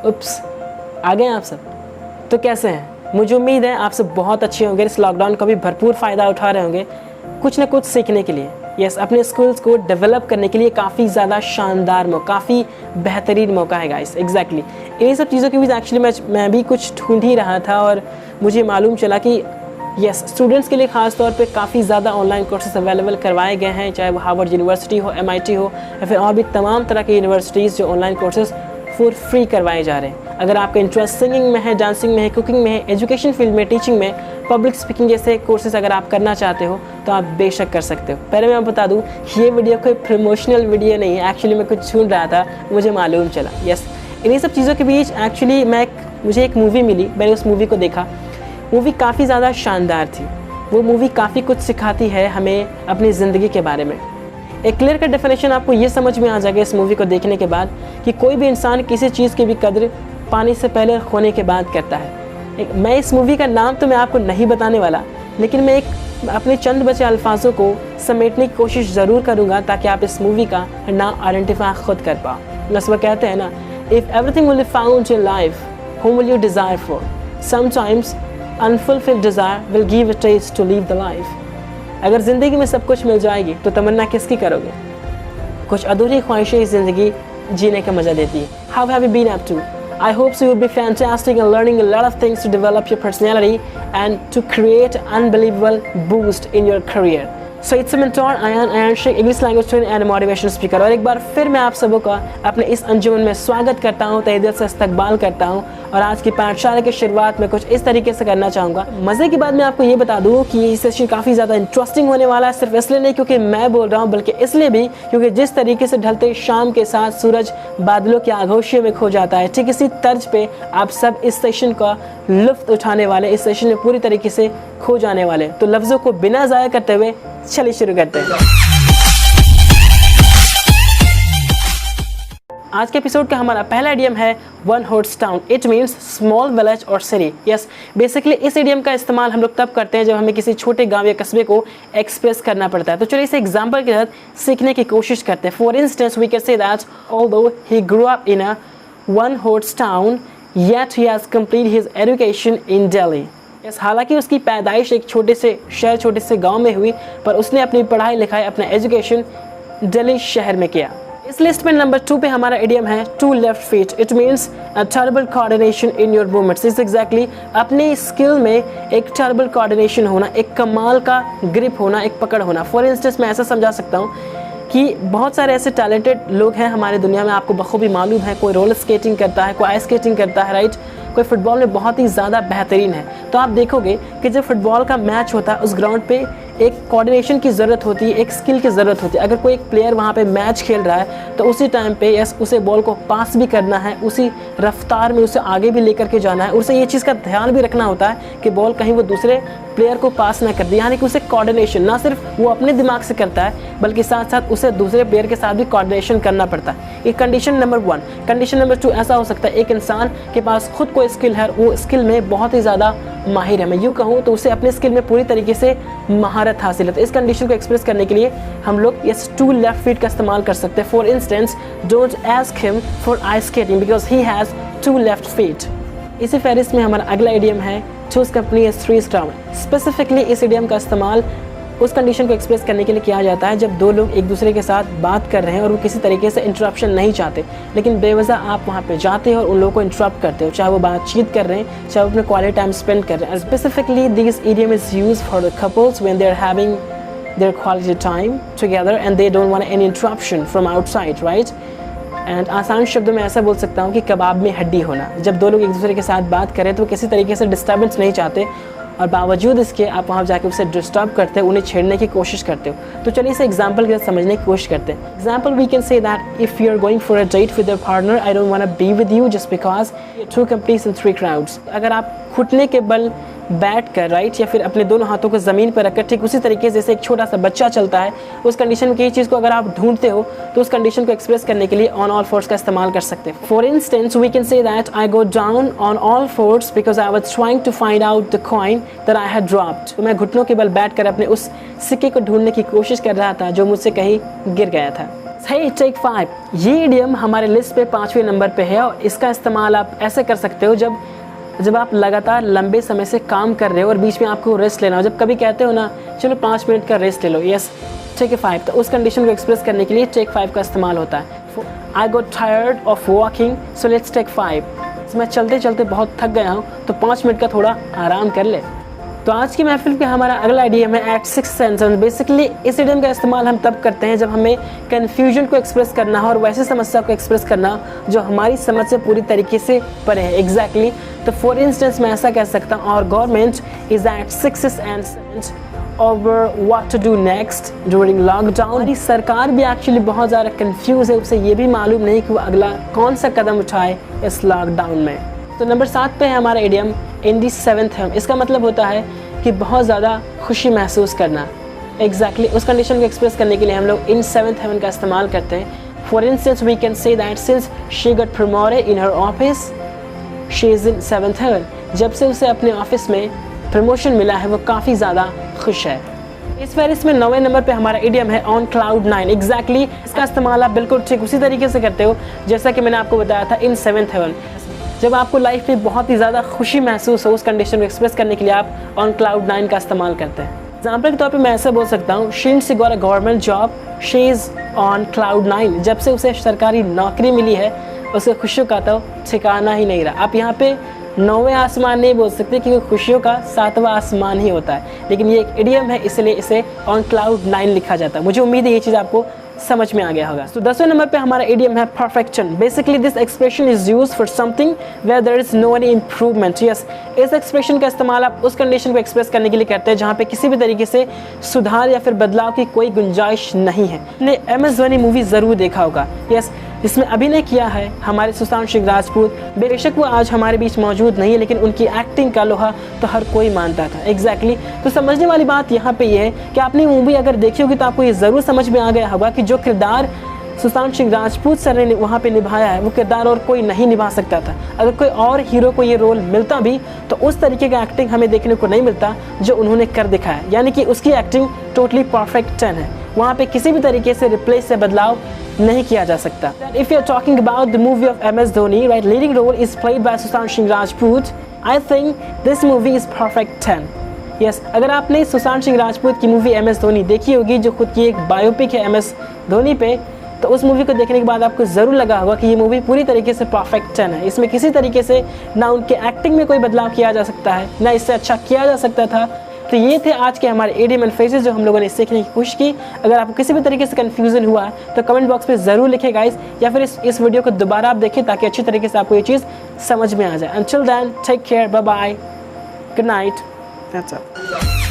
उप्स, आ गए आप सब। तो कैसे हैं? मुझे उम्मीद है आप सब बहुत अच्छे होंगे, इस लॉकडाउन का भी भरपूर फ़ायदा उठा रहे होंगे कुछ ना कुछ सीखने के लिए। यस, अपने स्किल्स को डेवलप करने के लिए काफ़ी ज़्यादा शानदार मौका, काफ़ी बेहतरीन मौका है गाइस। एग्जैक्टली इन्हीं सब चीज़ों के बीच एक्चुअली मैं भी कुछ ढूंढ ही रहा था और मुझे मालूम चला कि यस, स्टूडेंट्स के लिए ख़ास तौर पे काफ़ी ज़्यादा ऑनलाइन कोर्सेज अवेलेबल करवाए गए हैं, चाहे वो हार्वर्ड यूनिवर्सिटी हो, MIT हो या फिर और भी तमाम तरह की यूनिवर्सिटीज़ जो ऑनलाइन कोर्सेज फॉर फ्री करवाए जा रहे हैं। अगर आपका इंटरेस्ट सिंगिंग में है, डांसिंग में है, कुकिंग में है, एजुकेशन फील्ड में, टीचिंग में, पब्लिक स्पीकिंग जैसे कोर्सेज अगर आप करना चाहते हो तो आप बेशक कर सकते हो। पहले मैं बता दूं, ये वीडियो कोई प्रमोशनल वीडियो नहीं है, एक्चुअली मैं कुछ ढूंढ रहा था, मुझे मालूम चला। यस, इन्हीं सब चीज़ों के बीच एक्चुअली मुझे एक मूवी मिली, मैंने उस मूवी को देखा। मूवी काफ़ी ज़्यादा शानदार थी। वो मूवी काफ़ी कुछ सिखाती है हमें अपनी ज़िंदगी के बारे में। एक क्लियर कट डेफिनेशन आपको ये समझ में आ जाएगा इस मूवी को देखने के बाद कि कोई भी इंसान किसी चीज़ की भी कद्र पाने से पहले खोने के बाद करता है। मैं इस मूवी का नाम तो मैं आपको नहीं बताने वाला, लेकिन मैं अपने चंद बचे अल्फाजों को समेटने की कोशिश ज़रूर करूँगा ताकि आप इस मूवी का नाम आइडेंटिफाई खुद कर पाओ। बस वो कहते हैं ना, if everything will be found in life, whom will you desire for? Sometimes unfulfilled desire will give a taste to live the life. अगर ज़िंदगी में सब कुछ मिल जाएगी तो तमन्ना किसकी करोगे? कुछ अधूरी ख्वाहिशें इस ज़िंदगी जीने का मज़ा देती है। How have you been up to? I hope so you'll be fantastic and learning a lot of things to develop your personality and to create an unbelievable boost in your career. So it's a mentor, Ayan Sheikh, English language trainer and motivational speaker। और एक बार फिर मैं आप सबों का अपने इस अंजुमन में स्वागत करता हूँ, तहे दिल से इस्तकबाल करता हूँ। और आज की पाठशाला की शुरुआत में कुछ इस तरीके से करना चाहूँगा। मज़े की बात मैं आपको ये बता दूँ कि ये सेशन काफ़ी ज़्यादा इंटरेस्टिंग होने वाला है, सिर्फ इसलिए नहीं क्योंकि मैं बोल रहा हूँ, बल्कि इसलिए भी क्योंकि जिस तरीके से ढलते शाम के साथ सूरज बादलों के आगोशियों में खो जाता है, ठीक इसी तर्ज पे आप सब इस सेशन का लुत्फ़ उठाने वाले, इस सेशन में पूरी तरीके से खो जाने वाले। तो लफ्ज़ों को बिना ज़ाया करते हुए चलिए शुरू करते हैं। आज के एपिसोड का हमारा पहला इडियम है one horse town. It means small village और सिटी। यस, बेसिकली इस इडियम का इस्तेमाल हम लोग तब करते हैं जब हमें किसी छोटे गांव या कस्बे को एक्सप्रेस करना पड़ता है। तो चलिए इसे एग्जांपल के तहत सीखने की कोशिश करते हैं। For instance we can say that although he grew up in a one horse town yet he has completed his education in Delhi. Yes, हालांकि उसकी पैदाइश एक छोटे से शहर, छोटे से गांव में हुई, पर उसने अपनी पढ़ाई लिखाई, अपना एजुकेशन दिल्ली शहर में किया। इस लिस्ट में नंबर 2 पे हमारा इडियम है two left feet. It means a terrible coordination in your movements. इस एग्जैक्टली अपनी स्किल में एक टर्बल कोऑर्डिनेशन होना, एक कमाल का ग्रिप होना, एक पकड़ होना। फॉर इंस्टेंस मैं ऐसा समझा सकता हूँ कि बहुत सारे ऐसे टैलेंटेड लोग हैं हमारे दुनिया में, आपको बखूबी मालूम है। कोई रोलर स्केटिंग करता है, कोई आइस स्केटिंग करता है, राइट, कोई फुटबॉल में बहुत ही ज़्यादा बेहतरीन है। तो आप देखोगे कि जब फुटबॉल का मैच होता है उस ग्राउंड पे एक कोऑर्डिनेशन की ज़रूरत होती है, एक स्किल की ज़रूरत होती है। अगर कोई एक प्लेयर वहाँ पे मैच खेल रहा है तो उसी टाइम पे यस उसे बॉल को पास भी करना है, उसी रफ्तार में उसे आगे भी लेकर के जाना है, उसे ये चीज़ का ध्यान भी रखना होता है कि बॉल कहीं वो दूसरे प्लेयर को पास ना कर दे। यानी कि उसे कोऑर्डिनेशन ना सिर्फ वो अपने दिमाग से करता है बल्कि साथ साथ उसे दूसरे प्लेयर के साथ भी कोऑर्डिनेशन करना पड़ता है। ये कंडीशन नंबर 1। कंडीशन नंबर 2 ऐसा हो सकता है एक इंसान के पास खुद कोई स्किल है, वो स्किल में बहुत ही ज़्यादा माहिर है, मैं यूँ कहूँ तो उसे अपने स्किल में पूरी तरीके से महारत हासिल है। तो इस कंडीशन को एक्सप्रेस करने के लिए हम लोग यस टू लेफ्ट फीट का इस्तेमाल कर सकते हैं। For instance don't ask him for ice skating because he has two left feet. इसी फहरिस्त में हमारा अगला इडियम है two's company is 3 star. Specifically इस इडियम का इस्तेमाल उस कंडीशन को एक्सप्रेस करने के लिए किया जाता है जब दो लोग एक दूसरे के साथ बात कर रहे हैं और वो किसी तरीके से इंटरप्शन नहीं चाहते, लेकिन बेवजह आप वहाँ पे जाते हो और उन लोगों को इंटरप्ट करते हो, चाहे वो बातचीत कर रहे हैं, चाहे वो अपने क्वालिटी टाइम स्पेंड कर रहे हैं। Specifically this idiom is used for the couples when they are having their quality time together and they don't want any interruption from outside, right. And आसान शब्दों में ऐसा बोल सकता हूँ कि कबाब में हड्डी होना। जब दो लोग एक दूसरे के साथ बात करें तो किसी तरीके से डिस्टर्बेंस नहीं चाहते और बावजूद इसके आप वहाँ जाके उसे डिस्टर्ब करते हो, उन्हें छेड़ने की कोशिश करते हो। तो चलिए इसे एग्जांपल के साथ समझने की कोशिश करते हैं। Example we can say that if you are going for a date with your partner I don't want to be with you just because 2 companies in 3 crowds. अगर आप घुटने के बल बैठ कर, राइट, या फिर अपने दोनों हाथों को ज़मीन पर रखकर ठीक उसी तरीके से जैसे एक छोटा सा बच्चा चलता है, उस कंडीशन में किसी चीज़ को अगर आप ढूंढते हो तो उस कंडीशन को एक्सप्रेस करने के लिए ऑन ऑल फोर्स का इस्तेमाल कर सकते हैं। For instance we can say that I go down on all fours because I was trying to find out the coin that I had dropped. तो मैं घुटनों के बल बैठ कर अपने उस सिक्के को ढूंढने की कोशिश कर रहा था जो मुझसे कहीं गिर गया था। Hey, टेक 5 ये इडियम हमारे लिस्ट पे 5वें नंबर पे है और इसका इस्तेमाल आप ऐसे कर सकते हो जब आप लगातार लंबे समय से काम कर रहे हो और बीच में आपको रेस्ट लेना हो। जब कभी कहते हो ना चलो 5 मिनट का रेस्ट ले लो, यस टेक 5, तो उस कंडीशन को एक्सप्रेस करने के लिए टेक 5 का इस्तेमाल होता है। I got tired of walking so let's take 5। मैं चलते चलते बहुत थक गया हूँ तो 5 मिनट का थोड़ा आराम कर ले। तो आज की महफिल पे हमारा अगला इडियम है एट सिक्स सेंस। बेसिकली इस इडियम का इस्तेमाल हम तब करते हैं जब हमें कन्फ्यूजन को एक्सप्रेस करना हो और वैसे समस्या को एक्सप्रेस करना जो हमारी समझ से पूरी तरीके से परे है। एग्जैक्टली तो फॉर इंस्टेंस मैं ऐसा कह सकता हूँ और government is at sixes and sevens over what to do next during lockdown. हमारी सरकार भी एक्चुअली बहुत ज़्यादा कंफ्यूज है, उसे ये भी मालूम नहीं कि वो अगला कौन सा कदम उठाए इस लॉकडाउन में। तो नंबर 7 पे है हमारा इडियम इन दी सेवंथ हेवन। इसका मतलब होता है कि बहुत ज़्यादा खुशी महसूस करना। एग्जैक्टली उस कंडीशन को एक्सप्रेस करने के लिए हम लोग इन सेवंथ हेवन का इस्तेमाल करते हैं। For instance we can say that since she got promoted in her office she is in seventh heaven. जब से उसे अपने ऑफिस में प्रमोशन मिला है वो काफ़ी ज़्यादा खुश है। इस फहरिस्त में 9वें नंबर पे हमारा इडियम है ऑन क्लाउड 9। एग्जैक्टली इसका इस्तेमाल आप बिल्कुल ठीक उसी तरीके से करते हो जैसा कि मैंने आपको बताया था इन सेवंथ हेवन। जब आपको लाइफ में बहुत ही ज़्यादा खुशी महसूस हो उस कंडीशन को एक्सप्रेस करने के लिए आप ऑन क्लाउड 9 का इस्तेमाल करते हैं। एग्जाम्पल के तौर पे मैं ऐसा बोल सकता हूँ she got a government job she is on cloud 9। जब से उसे सरकारी नौकरी मिली है उसे खुशियों का तो ठिकाना ही नहीं रहा। आप यहाँ पे 9वें आसमान नहीं बोल सकते क्योंकि खुशियों का 7वां आसमान ही होता है, लेकिन ये एक इडियम है इसलिए इसे ऑन क्लाउड 9 लिखा जाता है। मुझे उम्मीद है ये चीज़ आपको समझ में आ गया होगा। तो 10वें नंबर पे हमारा इडियम है perfection. Basically this expression is used for something where there is no any improvement. Yes इस एक्सप्रेशन का इस्तेमाल आप उस कंडीशन को एक्सप्रेस करने के लिए करते हैं जहाँ पे किसी भी तरीके से सुधार या फिर बदलाव की कोई गुंजाइश नहीं है। आपने MS धोनी मूवी ज़रूर देखा होगा, यस जिसमें अभिनय किया है हमारे सुशांत सिंह राजपूत। बेशक वो आज हमारे बीच मौजूद नहीं है लेकिन उनकी एक्टिंग का लोहा तो हर कोई मानता था। एग्जैक्टली तो समझने वाली बात यहाँ पे ये है कि आपने मूवी अगर देखी होगी तो आपको ये ज़रूर समझ में आ गया होगा कि जो किरदार सुशांत सिंह राजपूत सर ने वहाँ पे निभाया है वो किरदार और कोई नहीं निभा सकता था। अगर कोई और हीरो को ये रोल मिलता भी तो उस तरीके का एक्टिंग हमें देखने को नहीं मिलता जो उन्होंने कर दिखाया। यानी कि उसकी एक्टिंग टोटली परफेक्ट 10 है, वहाँ पे किसी भी तरीके से रिप्लेस या बदलाव नहीं किया जा सकता। If you are talking about the movie of MS Dhoni, right, leading role is played by Sushant Singh Rajput. I think this movie is perfect 10। Yes अगर आपने सुशांत सिंह राजपूत की मूवी MS धोनी देखी होगी जो खुद की एक बायोपिक है MS धोनी पे, तो उस मूवी को देखने के बाद आपको ज़रूर लगा होगा कि ये मूवी पूरी तरीके से परफेक्ट 10 है। इसमें किसी तरीके से ना उनके एक्टिंग में कोई बदलाव किया जा सकता है ना इससे अच्छा किया जा सकता था। तो ये थे आज के हमारे इडियम एंड फ्रेजेस जो हम लोगों ने सीखने की कोशिश की। अगर आपको किसी भी तरीके से कन्फ्यूजन हुआ तो कमेंट बॉक्स में ज़रूर लिखें गाइस, या फिर इस वीडियो को दोबारा आप देखें ताकि अच्छी तरीके से आपको ये चीज़ समझ में आ जाए। Until then, take care, bye bye, good night, that's all.